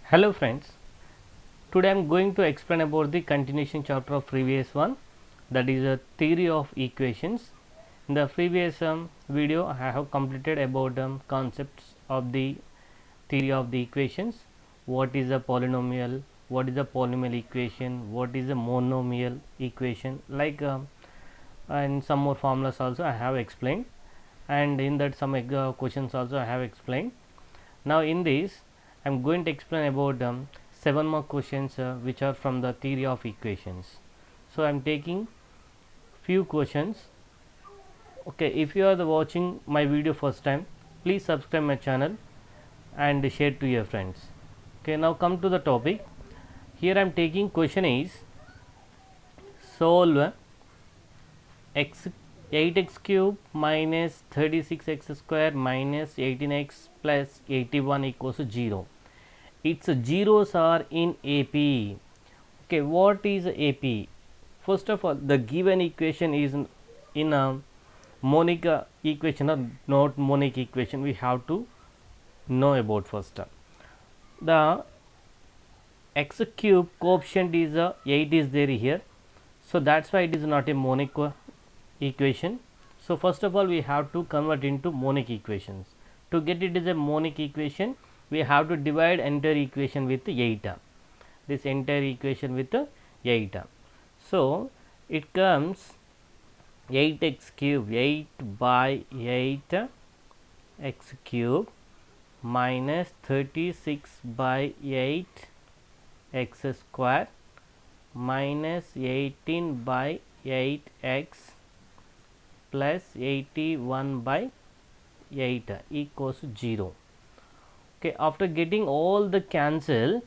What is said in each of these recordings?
Hello friends, today I am going to explain about the continuation chapter of previous one, that is a theory of equations. In the previous video I have completed about concepts of the theory of the equations. What is a polynomial, what is a polynomial equation, what is a monomial equation, like and some more formulas also I have explained, and in that some questions also I have explained. Now in this I am going to explain about 7 more questions which are from the theory of equations. So I am taking few questions. Okay, if you are watching my video first time, please subscribe my channel and share to your friends. Okay, now come to the topic. Here I am taking question is solve x 8x cube minus 36x square minus 18x plus 81 equals to 0. Its zeros are in AP. Okay, what is AP? First of all, the given equation is in a monic equation or not monic equation. We have to know about first. The x cube coefficient is 8 is there here, so that's why it is not a monic equation. So first of all, we have to convert into monic equations. To get it is a monic equation, we have to divide entire equation with 8. This entire equation with 8. So it comes 8x cube, 8 by 8 x cube minus 36 by 8 x square minus 18 by 8 x plus 81 by 8 equals 0. Okay, after getting all the cancel,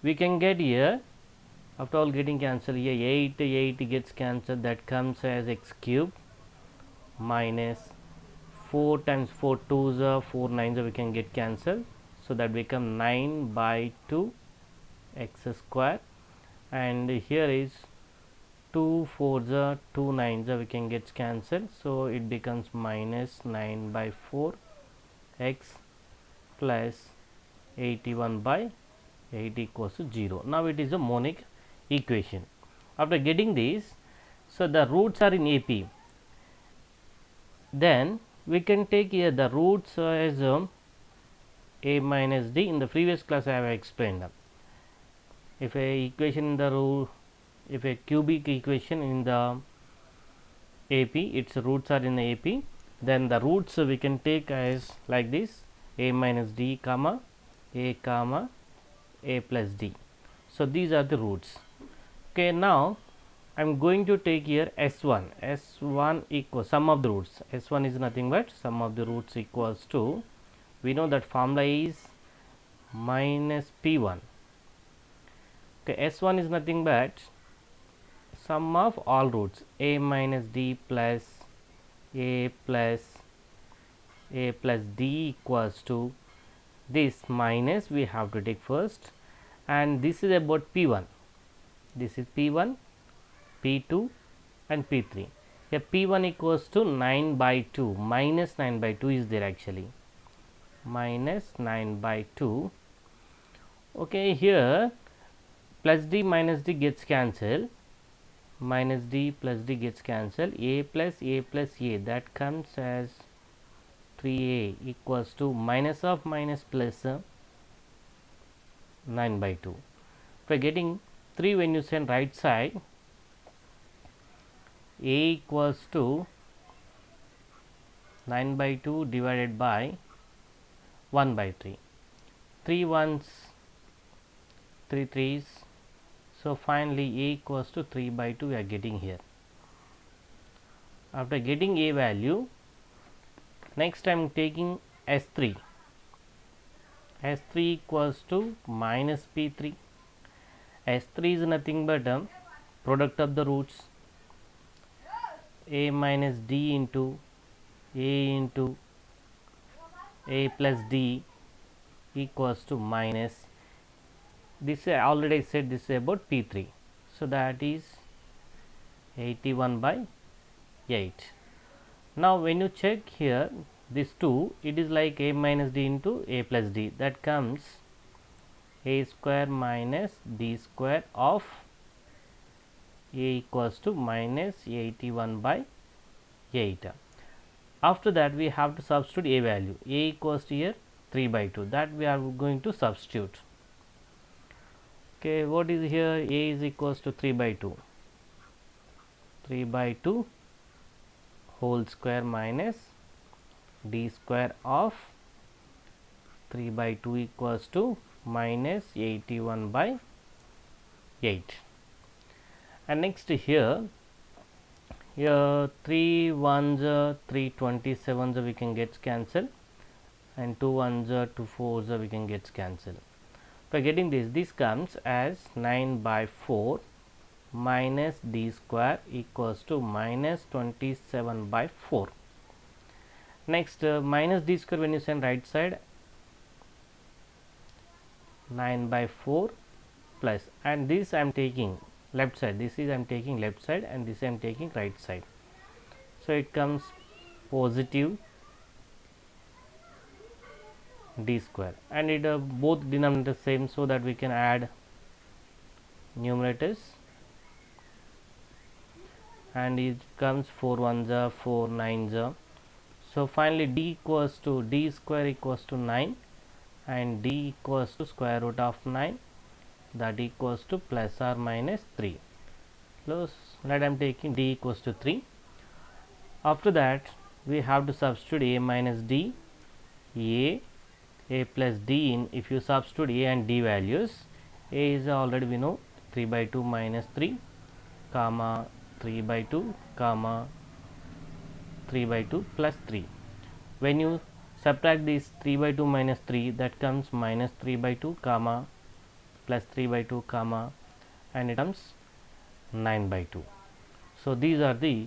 we can get here, after all getting cancel here, 8 gets cancelled, that comes as x cube minus 4 times 4 2s are 4 9s we can get cancelled, so that become 9 by 2 x square, and here is 2 4s are 2 9s we can get cancelled, so it becomes minus 9 by 4 x plus 81 by 8 equals to 0. Now it is a monic equation. After getting this, so the roots are in AP, then we can take here the roots as a minus d. In the previous class I have explained that if a equation in the root, if a cubic equation in the AP, its roots are in the AP, then the roots we can take as like this: a minus d comma a plus d. So these are the roots. Okay, now I am going to take here S1 equals sum of the roots. S1 is nothing but sum of the roots equals to, we know that formula is minus P1. Okay, S1 is nothing but sum of all roots, a minus d plus a plus d equals to this minus we have to take first, and this is about P1. This is P1, P2 and P3. Here P1 equals to 9 by 2, minus 9 by 2 is there actually, minus 9 by 2. Okay, here plus d minus d gets cancelled, minus d plus d gets cancelled, a plus a, that comes as 3a equals to minus of minus plus 9 by 2. If I are getting 3 when you send right side, a equals to 9 by 2 divided by 1 by 3, 3 ones 3 3s, so finally a equals to 3 by 2 we are getting here. After getting a value, next I am taking S3. S3 equals to minus P3. S3 is nothing but product of the roots, a minus d into a plus d equals to minus, this I already said this is about P3, so that is 81 by 8. Now when you check here this 2, it is like a minus d into a plus d, that comes a square minus d square of a equals to minus 81 by 8. After that we have to substitute a value. A equals to here 3 by 2, that we are going to substitute. Okay, what is here? A is equals to 3 by 2. 3 by 2 whole square minus d square of 3 by 2 equals to minus 81 by 8. And next here 3 ones 3 27s we can get cancelled, and 2 ones 2 fours we can get cancelled. By getting this comes as 9 by 4 minus d square equals to minus 27 by 4. Next minus d square, when you send right side, 9 by 4 plus, and this I am taking left side, this is I am taking left side, and this I am taking right side. So it comes positive d square, and it both denominators same, so that we can add numerators, and it comes 4 ones 4 nines. So finally d equals to d square equals to 9, and d equals to square root of 9, that equals to plus or minus 3. So let I am taking d equals to 3. After that we have to substitute a minus d, a plus d in. If you substitute a and d values, a is already we know 3 by 2 minus 3 comma 3 by 2 comma 3 by 2 plus 3. When you subtract this 3 by 2 minus 3, that comes minus 3 by 2 comma plus 3 by 2 comma, and it comes 9 by 2. So these are the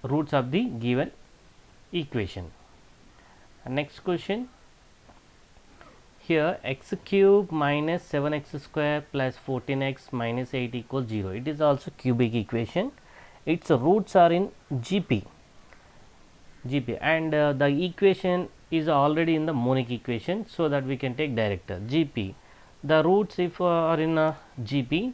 roots of the given equation. Next question, here x cube minus 7x square plus 14x minus 8 equals 0. It is also cubic equation. Its roots are in GP, and the equation is already in the monic equation, so that we can take director GP. The roots if are in GP,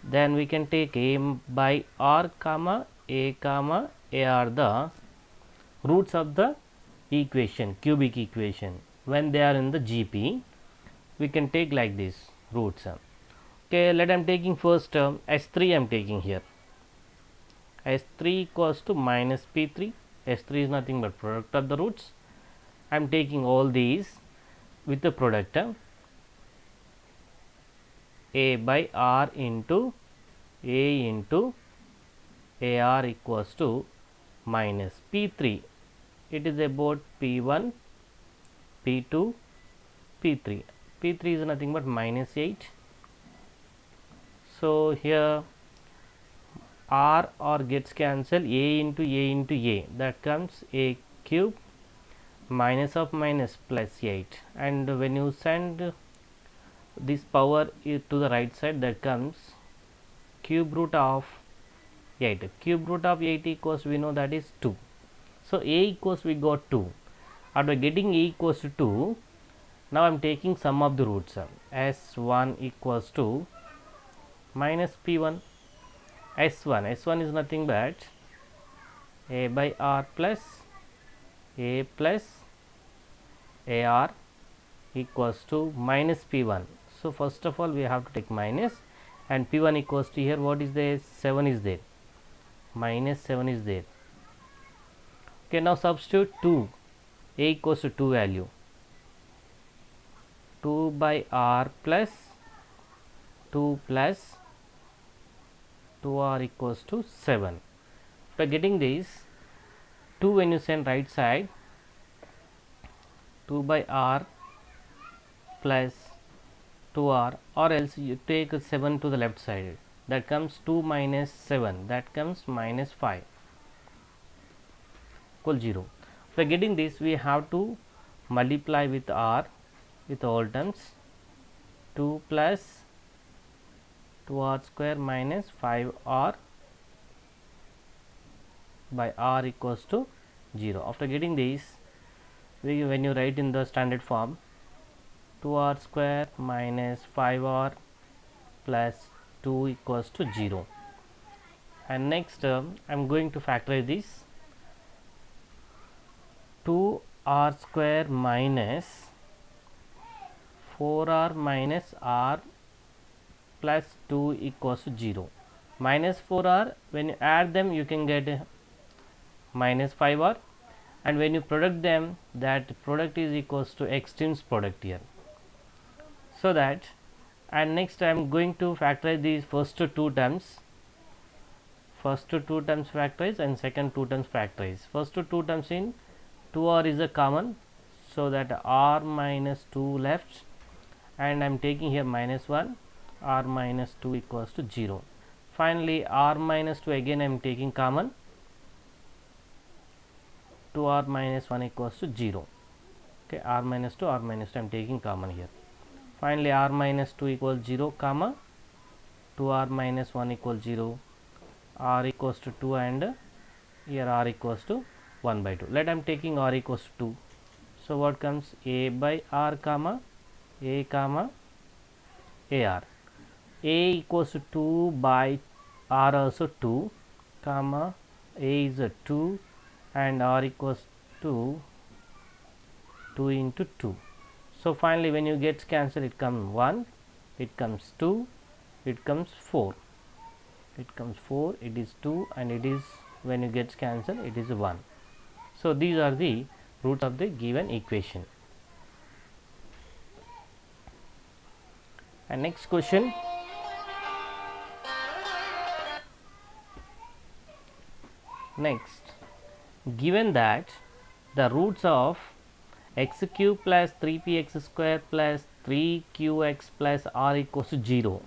then we can take a by r comma a comma a are the roots of the equation, cubic equation. When they are in the GP, we can take like this roots. Okay, let I am taking first S3 I am taking here. S3 equals to minus P3. S3 is nothing but product of the roots. I am taking all these with the product. A by r into a into ar equals to minus P3. It is about P1, P2, P3. P3 is nothing but minus 8. So here r gets cancelled, a into a, that comes a cube minus of minus plus 8, and when you send this power to the right side, that comes cube root of 8. Cube root of 8 equals, we know that is 2. So a equals, we got 2. After getting a equals to 2, now I am taking sum of the roots. S1 equals to minus P1. S1 is nothing but a by r plus a plus ar equals to minus P1. So first of all we have to take minus, and P1 equals to, here what is there? 7 is there, minus 7 is there. Okay, now substitute 2, a equals to 2 value, 2 by r plus 2 plus 2r equals to 7. By getting this 2, when you send right side, 2 by r plus 2r, or else you take 7 to the left side, that comes 2 minus 7, that comes minus 5 equal 0. For getting this, we have to multiply with r with all terms, 2 plus 2r square minus 5r by r equals to 0. After getting this, when you write in the standard form, 2r square minus 5r plus 2 equals to 0. And next I'm going to factorize this. 2r square minus 4r minus r plus 2 equals to 0. Minus 4r, when you add them you can get minus 5r, and when you product them, that product is equals to extremes product here. So that, and next I am going to factorize these first two terms. First two terms factorize and second two terms factorize. First two terms in 2r is a common, so that r minus 2 left, and I am taking here minus 1, r minus 2 equals to 0. Finally r minus 2 again I am taking common, 2r minus 1 equals to 0. Okay, r minus 2 I am taking common here. Finally r minus 2 equals 0 comma 2r minus 1 equals 0, r equals to 2, and here r equals to 1 by 2. Let I am taking r equals to 2. So what comes, a by r comma a comma ar. A equals to 2 by r also 2 comma a is a 2 and r equals to 2 into 2. So finally when you get cancelled, it comes 1, it comes 2, it comes 4, it comes 4, it is 2, and it is, when you get cancelled, it is 1. So these are the roots of the given equation. And next question, next, given that the roots of x cube plus 3px square plus 3qx plus r equals to 0,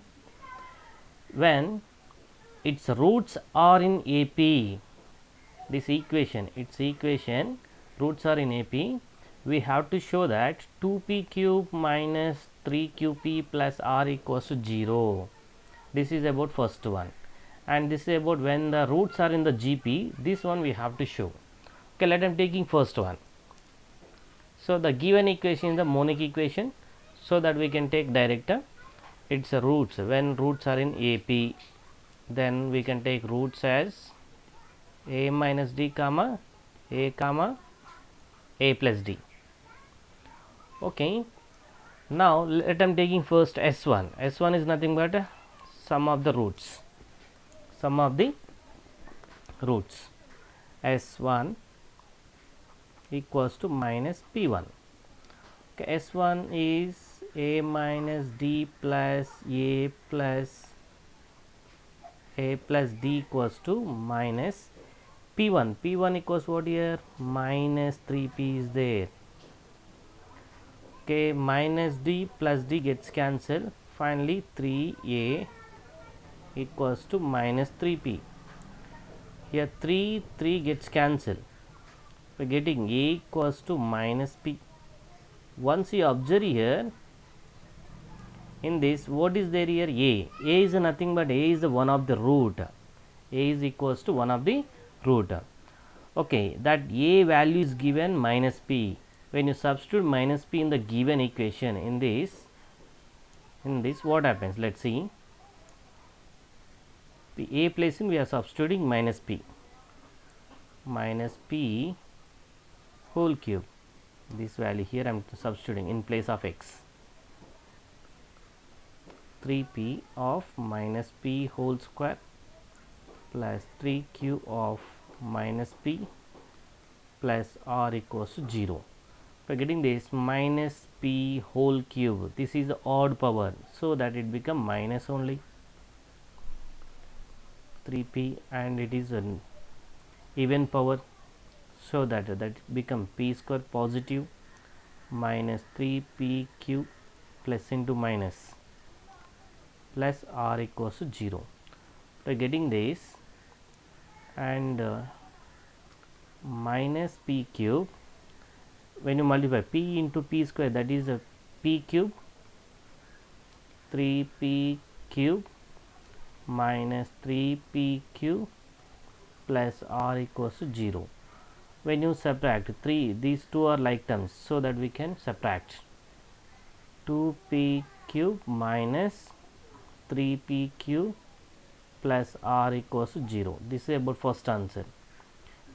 when its roots are in AP, this equation, its equation roots are in AP, we have to show that 2p cube minus 3qp plus r equals to 0. This is about first one, and this is about when the roots are in the GP, this one we have to show. Okay, let them taking first one. So the given equation is the monic equation, so that we can take direct its roots. When roots are in AP, then we can take roots as a minus d comma a plus d. Okay, now let them taking first S1. S1 is nothing but sum of the roots. Sum of the roots. S1 equals to minus P1. Okay, S1 is a minus d plus a plus d equals to minus P1. P1 equals what here? Minus 3p is there. Okay, minus d plus d gets cancelled. Finally 3a equals to minus 3p. Here 3 gets cancelled. We are getting a equals to minus p. Once you observe here, in this, what is there here? A is nothing but a is the one of the root. A is equals to one of the root. Okay, that a value is given minus p. When you substitute minus p in the given equation, in this what happens? Let's see. A place in, we are substituting minus p whole cube. This value here I am substituting in place of x. 3p of minus p whole square plus 3q of minus p plus r equals to 0. We are getting this minus p whole cube. This is the odd power, so that it become minus only 3p, and it is an even power, so that become p square positive minus 3p cube plus into minus plus r equals to 0. We are getting this, and minus p cube, when you multiply p into p square, that is a p cube, 3p cube minus 3p cube plus r equals to 0. When you subtract 3, these two are like terms, so that we can subtract. 2p cube minus 3p cube plus r equals to 0. This is about first answer.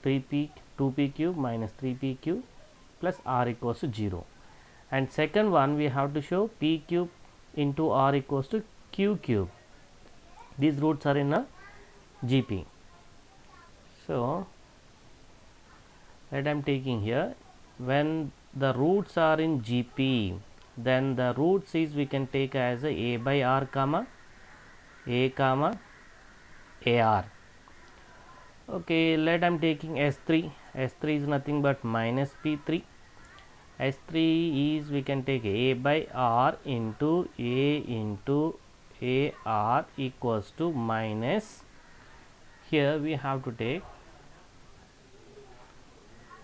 2p cube minus 3p cube plus r equals to 0. And second one, we have to show p cube into r equals to q cube. These roots are in a GP. So that I am taking here, when the roots are in GP, then the roots is we can take as a by r comma a comma ar. Okay, let I am taking S3. S3 is nothing but minus P3. S3 is we can take a by r into ar equals to minus, here we have to take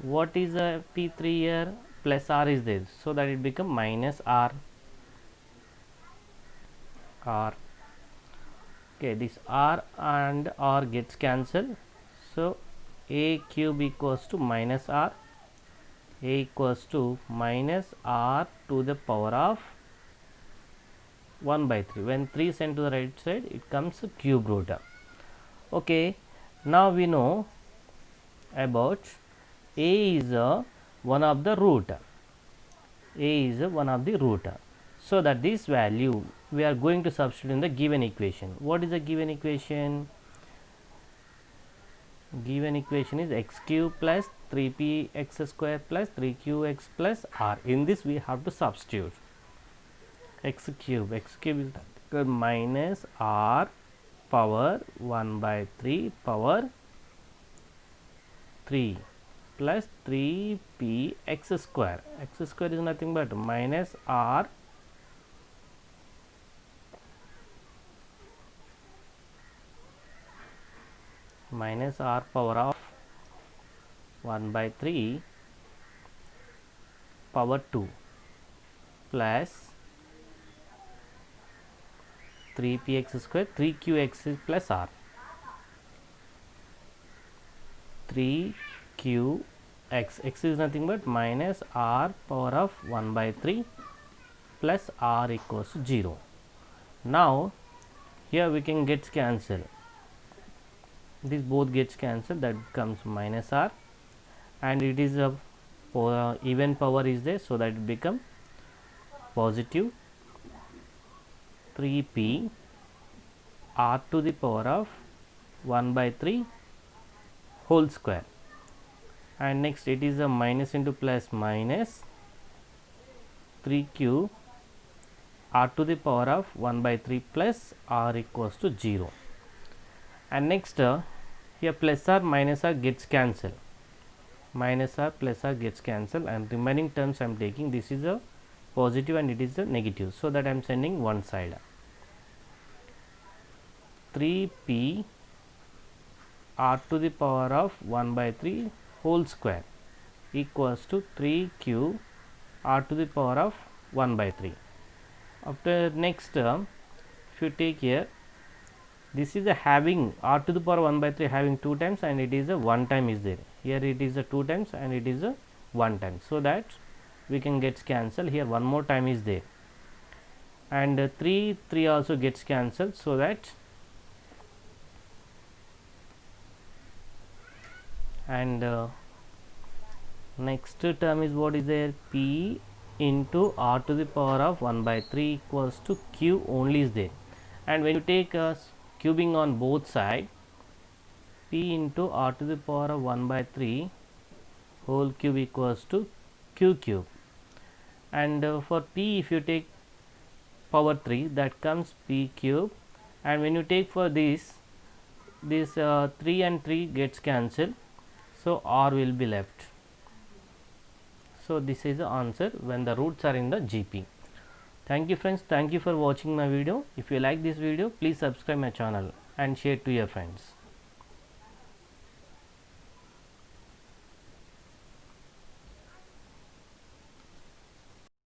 what is a P3 here, plus r is there, so that it become minus r. Okay, this r and r gets cancelled, so a cube equals to minus r, a equals to minus r to the power of 1 by 3. When 3 is sent to the right side, it comes a cube root. Okay, now we know about a is one of the root. A is one of the root. So that this value we are going to substitute in the given equation. What is the given equation? Given equation is x cube plus 3p x square plus 3qx plus r. In this we have to substitute x cube is minus r power 1 by 3 power 3 plus 3p x square. X square is nothing but minus r power of 1 by 3 power 2 plus 3px square 3qx plus r. 3qx, x is nothing but minus r power of 1 by 3 plus r equals to 0. Now here we can get cancelled. This both gets cancelled, that becomes minus r, and it is a even power is there, so that it become positive 3p r to the power of 1 by 3 whole square, and next it is a minus into plus minus 3q r to the power of 1 by 3 plus r equals to 0. And next here plus r minus r gets cancelled, minus r plus r gets cancelled, and remaining terms I am taking, this is a positive and it is a negative, so that I am sending one side. 3p r to the power of 1 by 3 whole square equals to 3q r to the power of 1 by 3. After next term, if you take here, this is a having r to the power 1 by 3 having 2 times, and it is a 1 time is there. Here it is a 2 times and it is a 1 time, so that we can get cancelled. Here one more time is there, and 3 also gets cancelled, so that, and next term is what is there, p into r to the power of 1 by 3 equals to q only is there, and when you take cubing on both sides, p into r to the power of 1 by 3 whole cube equals to q cube, and for p if you take power 3, that comes p cube, and when you take for this 3 and 3 gets cancelled, so r will be left. So this is the answer when the roots are in the GP. Thank you friends, thank you for watching my video. If you like this video, please subscribe my channel and share to your friends.